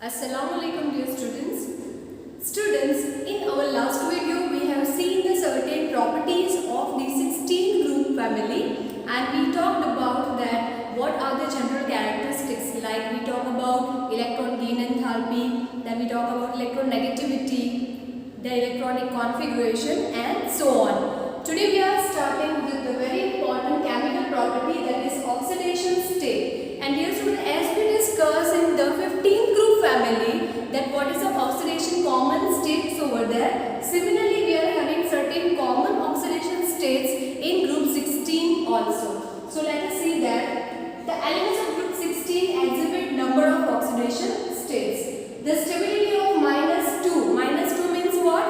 Assalamu alaikum dear students. Students, in our last video we have seen the certain properties of the 16 group family and we talked about that what are the general characteristics, like we talk about electron gain enthalpy, then we talk about electron negativity, the electronic configuration and so on. Today we are starting with the very important chemical property, that is oxidation state. And dear students, as we discussed in the 15th group family that what is the oxidation common states over there, similarly we are having certain common oxidation states in group 16 also. So let us see that the elements of group 16 exhibit number of oxidation states. The stability of -2 means what?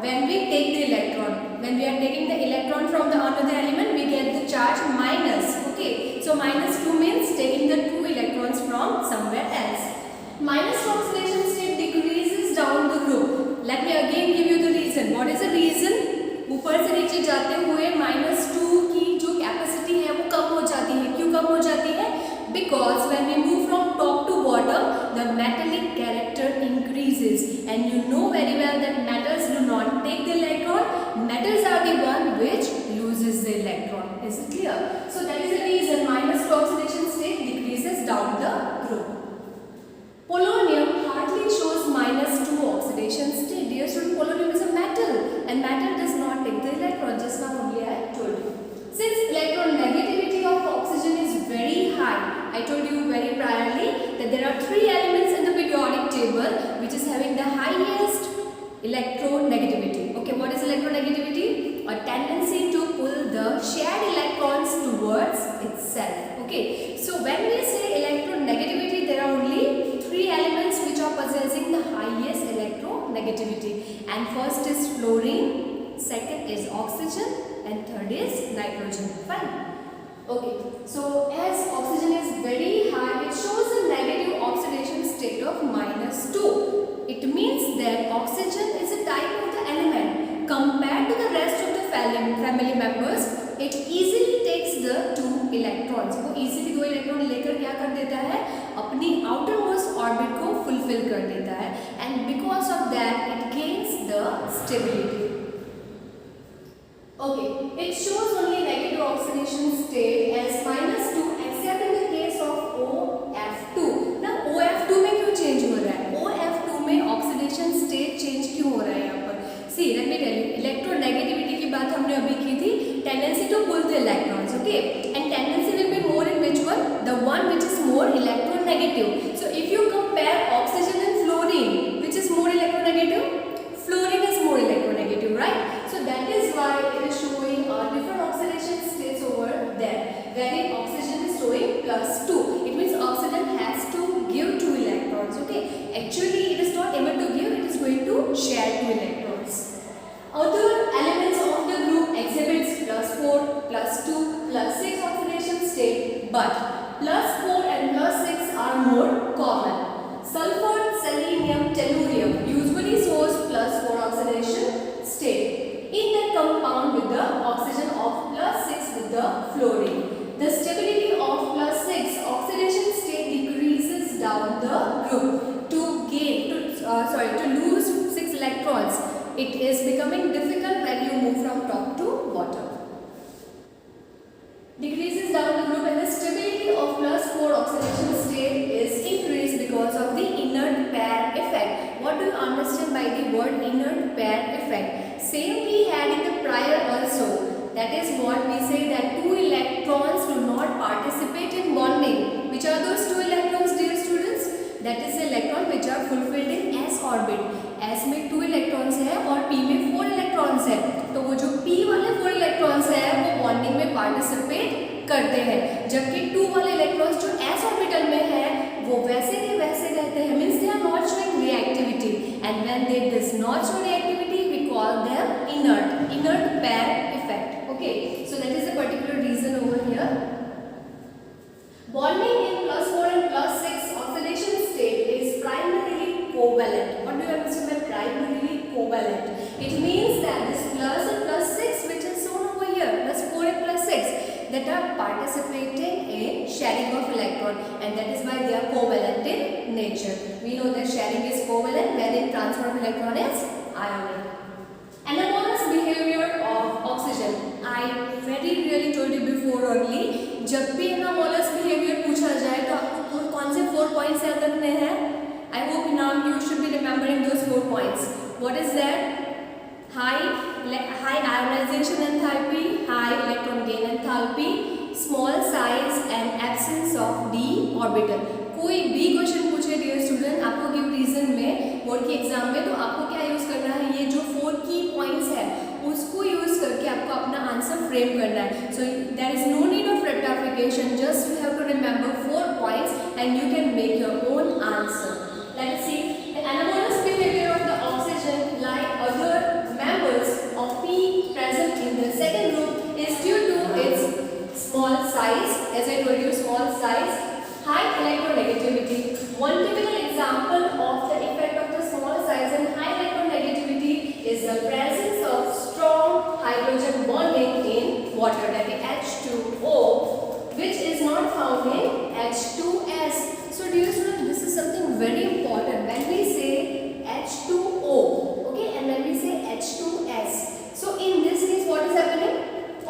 When we take the electron, when we are taking the electron from the another element, we get the charge minus. Okay, so -2 means taking the 2 electrons from somewhere else. -2 oxidation state decreases down the group. Let me again give you the reason. What is the reason? ऊपर से नीचे जाते हुए -2 की जो capacity है वो कम हो जाती है. क्यों कम हो जाती है? Because when we move from top to bottom, the metallic character increases, and you know very well that metals do not take the electron. Metals are the one which loses the electron. Is it clear? So that is the reason -2 oxidation state decreases down the group. Polonium hardly shows -2 oxidation state. Dear student, polonium is a metal, and metal does not take the electron. Just now only I told you. Since electron negativity of oxygen is very high, I told you very priorly that there are 3 elements in the periodic table which is having the highest electronegativity. Okay, what is electronegativity? A tendency to pull the shared electrons towards itself. Okay, so when we say electronegativity, there are only 3 elements which are possessing the highest electronegativity, and first is fluorine, second is oxygen, and third is nitrogen. Fine. Okay, so as oxygen is very high, it shows a negative oxidation state of -2. It means that oxygen is a type of the element. Compared to the rest of the family members, it easily takes the 2 electrons. वो easily 2 electron लेकर क्या कर देता है? अपनी outermost orbit को fulfill कर देता है, and because of that it gains the stability. Okay, it shows only negative oxidation state as -2 except in the case of OF2. Now OF2 में क्यों चेंज हो रहा है? OF2 में ऑक्सीडेशन स्टेट चेंज क्यों हो रहा है यहाँ पर? See, let me tell you. Electronegativity की बात हमने अभी की थी. Tendency to pull the electrons, okay? And tendency will be more in which one? The one which is more electronegative. So if you compare oxygen and fluorine, which is more electronegative? Fluorine is more electronegative, right? So that is why it is showing different oxidation states over there, wherein oxygen is showing +2. It means oxygen has to give 2 electrons. Okay, actually it is not able to give; it is going to share 2 electrons. Other elements of the group exhibits +4, +2, +6 oxidation state, but +4 and +6 are more common. Sulfur, selenium, tellurium usually shows +4 oxidation state in the compound with the oxygen of +6 with the fluorine. The stability of +6 oxidation state decreases down the group. To lose 6 electrons, it is becoming difficult when you move from top to bottom. Decreases down the group, and the stability of +4 oxidation state is increased because of the inert pair effect. What do you understand by the word inert pair effect? Same we had in the prior also. That is what we say that 2 electrons do not participate in bonding. Which are those 2 electrons, dear students? That is the electron which are fulfilled in s orbit. s में 2 electrons है और p में 4 electrons है. तो वो जो p वाले 4 electrons है वो bonding में participate करते हैं, जबकि 2 वाले electrons जो s orbital में है वो वैसे के वैसे रहते हैं. Means they are not showing reactivity, and when they does not show reactivity, we call them inert pair effect. Okay, so that is a particular reason over here. Bonding in +4 and +6 oxidation state is primarily covalent. What do you understand by primarily covalent? It means that this plus and +6 which is shown over here, +4 and +6, that are participating in sharing of electron, and that is why they are covalent in nature. We know that sharing is covalent, wherein transfer of electron is ionic. Anomalous behavior of oxygen. I very really told you before only, जब भी anomalous behavior पूछा जाए तो आपको कौन से 4 points याद रखने हैं? I hope now you should be remembering those 4 points. What is that? High ionization enthalpy, high electron gain enthalpy, small size and absence of d orbital. कोई भी क्वेश्चन पूछे डियर स्टूडेंट आपको गिव रीजन में board के exam में, तो आपको क्या यूज करना है, ये जो 4 की पॉइंट्स है उसको यूज करके आपको अपना आंसर फ्रेम करना है. So there is no need of rectification, just you have to remember 4 points and you can make your own answer. Let's see the anomalous behavior of the oxygen like other members of P present in the second group is due to its small size. As I told you, small size, high electronegativity. One typical example of the effect of the small size and high electronegativity is the presence of strong hydrogen bonding in water, that is H2O, which is not found in H2S. So dear students, this is something very important when we say H2O, okay, and when we say H2S. So in this case, what is happening?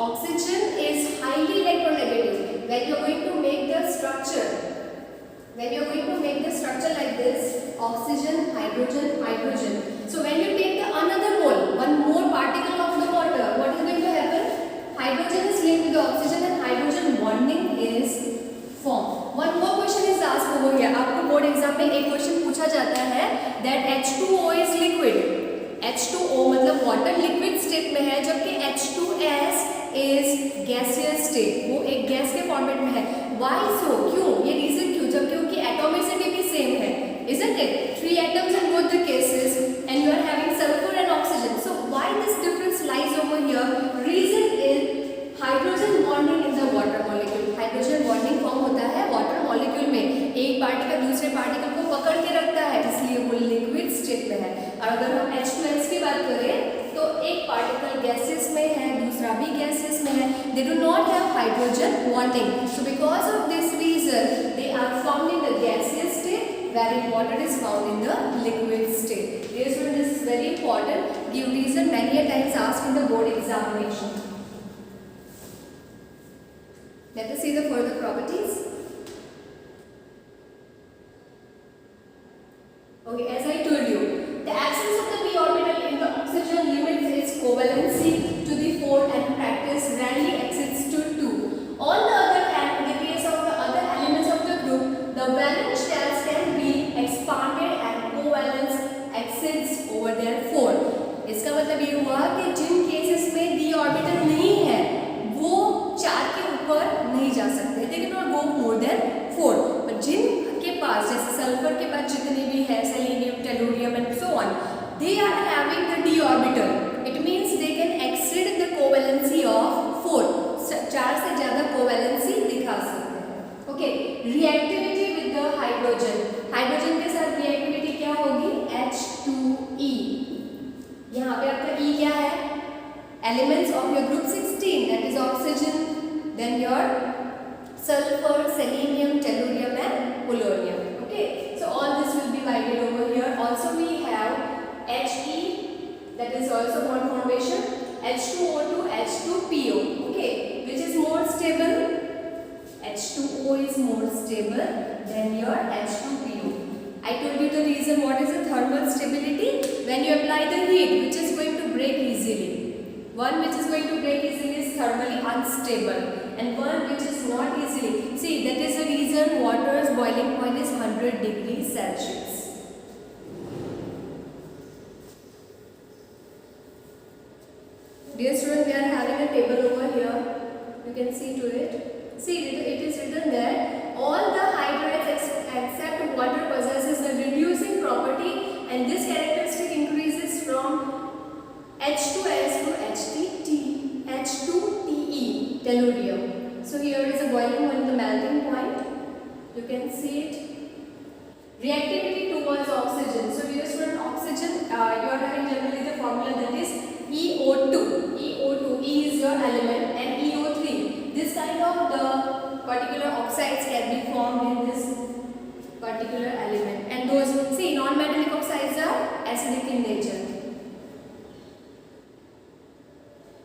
Oxygen is highly electronegative. When you are going to make the structure, like this, oxygen, hydrogen, hydrogen. So when you take the another mole, one more particle of the water, what is going to happen? Hydrogen is linked to the oxygen and hydrogen bonding is formed. One more question is asked over here. आपको board exam में एक question पूछा जाता है that H2O is liquid. H2O मतलब water liquid state में है, जबकि H2S is gaseous state, वो एक गैस के फॉर्मेट में है. Why so? क्यों? ये रीजन क्यों? जब क्योंकि एटॉमिसिटी भी सेम है, isn't it? 3 atoms in both the cases and you are having sulfur and oxygen. So why this difference lies over here? Reason is hydrogen bonding in the water molecule. Hydrogen bonding form होता है water molecule में, एक particle दूसरे particle को पकड़ के रखता है, इसलिए वो लिक्विड स्टेट में है. और अगर हम H2S की बात करें तो एक पार्टिकल गैसेस में है, दूसरा भी गैसेस में है, they do not have hydrogen bonding. So because of this reason they are found in the gaseous state wherein water is found in the liquid state. Dear students, this is very important. Give reason many a times asked in the board examination. Let us see the further properties. Okay, as I told you, the absence of the p orbital in the oxygen limits its covalency to the 4 and practice rarely exceeds to 2. On the other hand, in the case of the other elements of the group, the valence shells can be expanded and covalence exceeds over their 4. इसका मतलब ये हुआ कि जिन cases में d orbital नहीं है वो 4 के ऊपर नहीं जा सकते, they cannot go more than 4. पर जिन के पास जैसे सल्फर के पास जितने भी है, selenium, tellurium and so on, they are having the d orbital. It means they can exceed the covalency of 4. 4 से ज़्यादा covalency दिखा सकते हैं. Okay, reactivity with the hydrogen. Hydrogen के साथ reactivity क्या होगी? H2E. यहाँ पे आपका E क्या है? Elements of your group 16, that is oxygen, then your sulfur, selenium, tellurium and polonium. Okay, so all this will be divided over here. Also we have He, that is also bond formation, H2O to H2PO. Okay, which is more stable? H2O is more stable than your H2PO. I told you the reason. What is the thermal stability? When you apply the heat, which is going to break easily. One which is going to break easily is thermally unstable, and one which is not easily. See, that is the reason water's boiling point is 100 degrees Celsius. Dear students, we are having a table over here. You can see to it. See, it is written there. All the hydrides except water possesses the reducing property, and this characteristic increases from H2S to H2TE, tellurium. So here is a boiling point, the melting point. You can see it. Reactivity towards oxygen. So dear student, oxygen, you are having generally the formula that is EO2. EO2, E is your element and EO3. this kind of the particular oxides can be formed in this particular element, and those, see, non-metallic oxides are acidic in nature.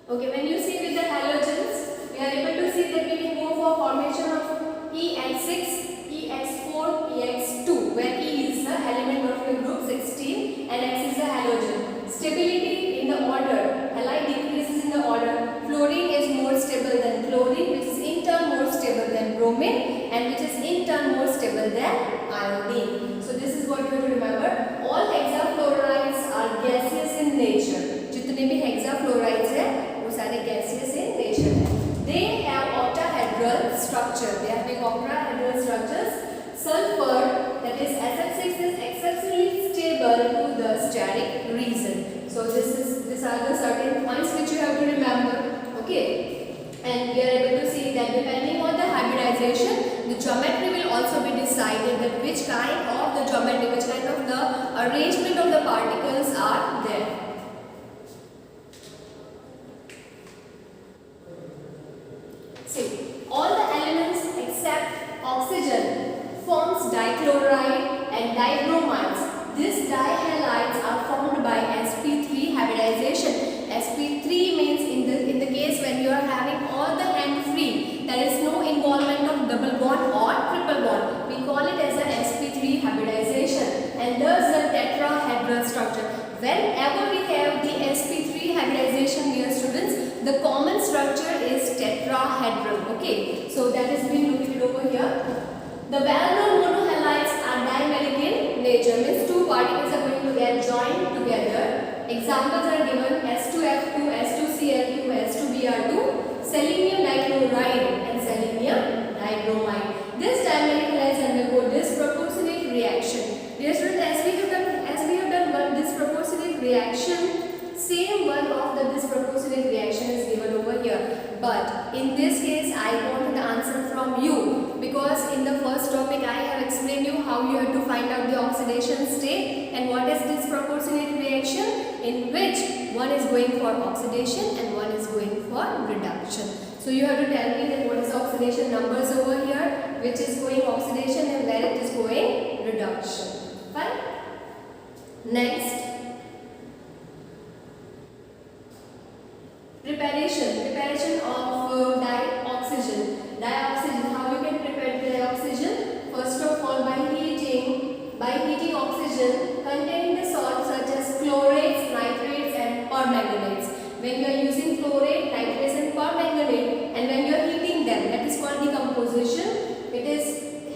Okay, when you see with the halogens, we are able to see that we can go for formation of EX6, EX4, EX2, where E is the element of your group 16 and X is the halogen. Stability in the order, halide decreases in the order. Fluorine is more stable than chlorine, which is in turn more stable than bromine, and which is in turn more stable than iodine. So this is what you have to remember. All hexafluorides are gaseous in nature. जितने भी hexafluorides हैं वो सारे gaseous in nature हैं. They have octahedral structure. They have octahedral structures. Sulfur, that is SF6, is exceptionally stable to the steric region. So these are the certain points which you have to remember. Okay, and we are able to see that depending on the hybridization, the geometry will also be decided, that which kind of the geometry, which kind of the arrangement of the particles are there. See, all the elements except oxygen forms dichloride and dibromides. These dihalides are formed by sp3 hybridization. sp3 means in the case when you are having all the end free, there is no involvement of double bond or triple bond. We call it as a sp3 hybridization, and thus the tetrahedral structure. Whenever we have the sp3 hybridization, dear students, the common structure is tetrahedral. Okay, so that is being located over here. The well-known monohalides are dimeric in nature, means two particles are going to get joined together. Examples are given: S2F2, S2Cl2, S2Br2, selenium dichloride and selenium dibromide. This dimeric halides undergo disproportionate reaction. Dear students, as we have done one disproportionate reaction, same one of the disproportionate reaction is given over here. But in this case, I want the answer from you, because in the first topic I have explained you how you have to find out the oxidation state and what is disproportionate reaction, in which one is going for oxidation and one is going for reduction. So you have to tell me that what is oxidation numbers over here, which is going oxidation and where it is going reduction. Fine. Next, preparation of dioxygen. How you can prepare dioxygen? First of all, by heating oxygen containing the salts such as chlorates, nitrates and permanganates. When you are using chlorate, nitrates and permanganate, and when you are heating them, that is called decomposition. It is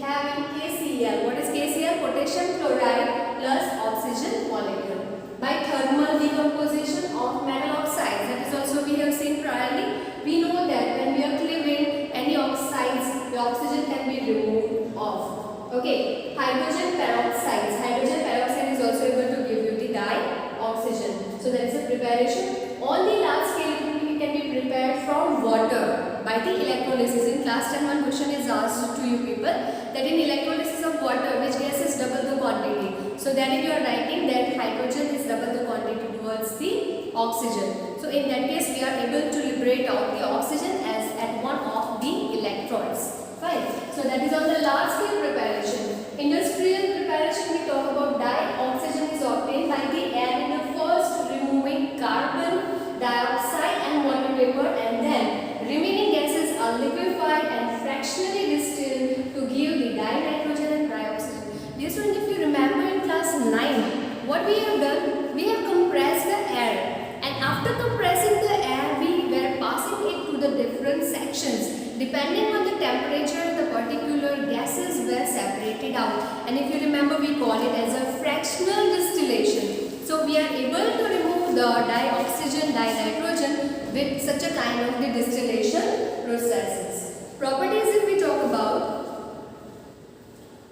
having KCl. What is KCl? Potassium chloride plus oxygen molecule. By thermal decomposition of metal oxides, that is also we have seen priorly. We know that when we are cleaving any oxides, the oxygen can be removed off. Okay, hydrogen peroxide is also able to give you the dioxygen. So that is a preparation. On the large scale, it can be prepared from water by the electrolysis. In class 10, one question is asked to you people that in electrolysis of water, which gas is double the quantity. So that if you are writing that hydrogen is double the quantity towards the oxygen. So in that case, we are able to liberate out the oxygen as at one of the electrodes. Fine. So that is on the large scale preparation. Industrial preparation, we talk about dioxygen is obtained by the air in the first removing carbon dioxide and water vapor, and then remaining gases are liquefied and fractionally distilled to give the dinitrogen and trioxygen. Dear students, if you remember in class 9, what we have done, we have compressed the air, and after compressing the air, we were passing it to the different sections. Depending on the temperature, the particular gases were separated out, and if you remember, we call it as a fractional distillation. So we are able to remove the dioxygen, dinitrogen with such a kind of the distillation processes. Properties, if we talk about,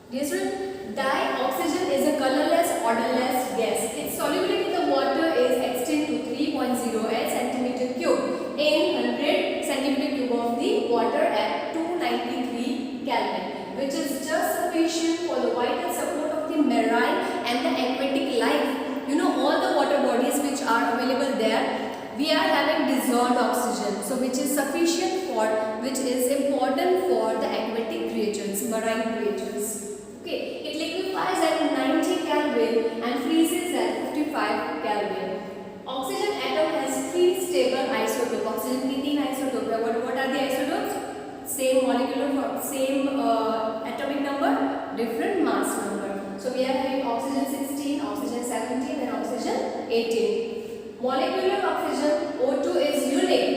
dear students, dioxygen is a colorless, odorless gas. Its solubility in the water is extended to 3.08 centimeter cube in 100 centimeter cube of the water at 293 Kelvin, which is just sufficient for the vital support of the marine and the aquatic life. You know, all the water bodies which are available there, we are having dissolved oxygen, so which is sufficient for which is important for the aquatic creatures, marine creatures. Okay, it liquefies at 90 Kelvin and freezes at 55 Kelvin. Oxygen atom has 3 stable isotopes. Oxygen की 3 isotopes है. What are the isotopes? Same molecular, same atomic number, different mass number. So we are having oxygen 16, oxygen 17 and oxygen 18. Molecular oxygen O2 is unique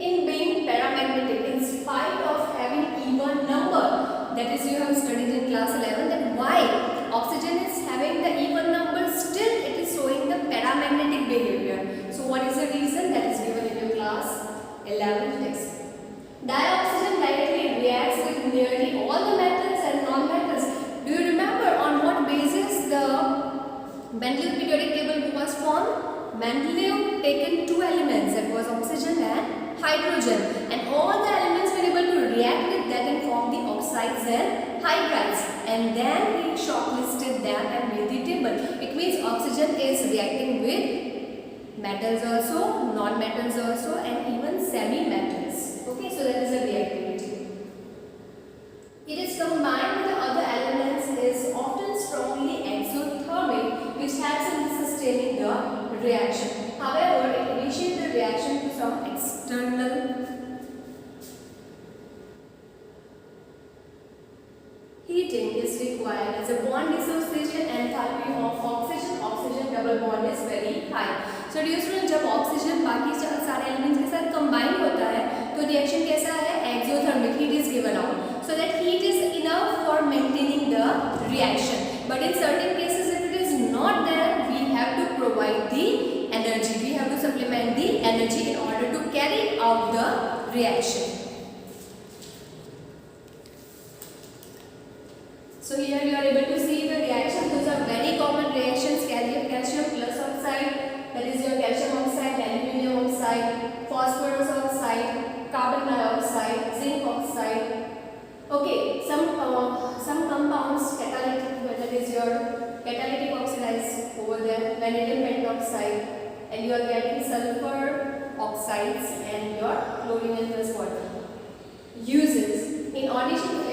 in being paramagnetic in spite of having even number. That is, you have studied in class 11 that why oxygen is having the even number, still it is showing the paramagnetic behavior. So what is the reason? That is given in your class 11 text. Dioxygen directly reacts with nearly all the metals and non-metals. Do you remember on what basis the Mendeleev periodic table was formed? Mendeleev taken 2 elements, that was oxygen and hydrogen, and all the elements were able to react with that and form the oxides and hydrides, and then he shortlisted them and made the table. It means oxygen is reacting with metals also, non-metals also, and even semi-metals. Okay, so that is the reactivity. It is combined with the other elements, is often strongly exothermic, which helps in sustaining the reaction. However, it initiates the reaction to some external heating is required as a bond dissociation enthalpy of oxygen double bond is very high. So dear students, जब oxygen बाकी सारे elements के साथ combine होता है तो reaction कैसा है? Exothermic. Heat is given out so that heat is enough for maintaining the reaction. But in certain cases if it is not there, we have to provide the energy. We have to supplement the energy in order to carry out the reaction. So here you are able to see the reaction. Those are very common reactions. Calcium plus oxide, that is your calcium oxide, aluminium oxide, phosphorus oxide, carbon dioxide, zinc oxide. Okay, some compounds catalytic, that is your catalytic oxidize over there, vanadium pentoxide, and you are getting sulfur oxides and your chlorine and plus water. Uses in addition to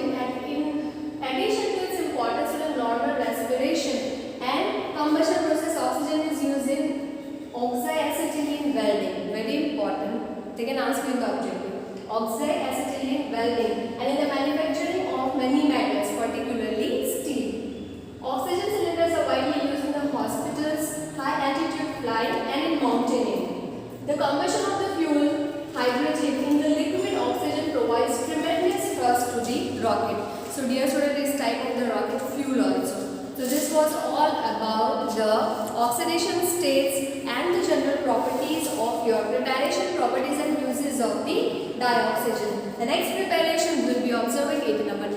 its importance in a normal respiration and combustion process, oxygen is used in oxyacetylene welding. Very important. They can ask you in the objective. Oxyacetylene welding, and in the manufacturing of many metals, particularly steel. Oxygen cylinders are widely used in the hospitals, high altitude flight, and in mountaineering. The combustion of the fuel hydrogen in the liquid oxygen provides tremendous thrust to the rocket. So dear student, this type of the rocket fuel also. So this was all about the oxidation states and the general properties of your preparation, properties and uses of the dioxygen. The next preparation will be observing 8 number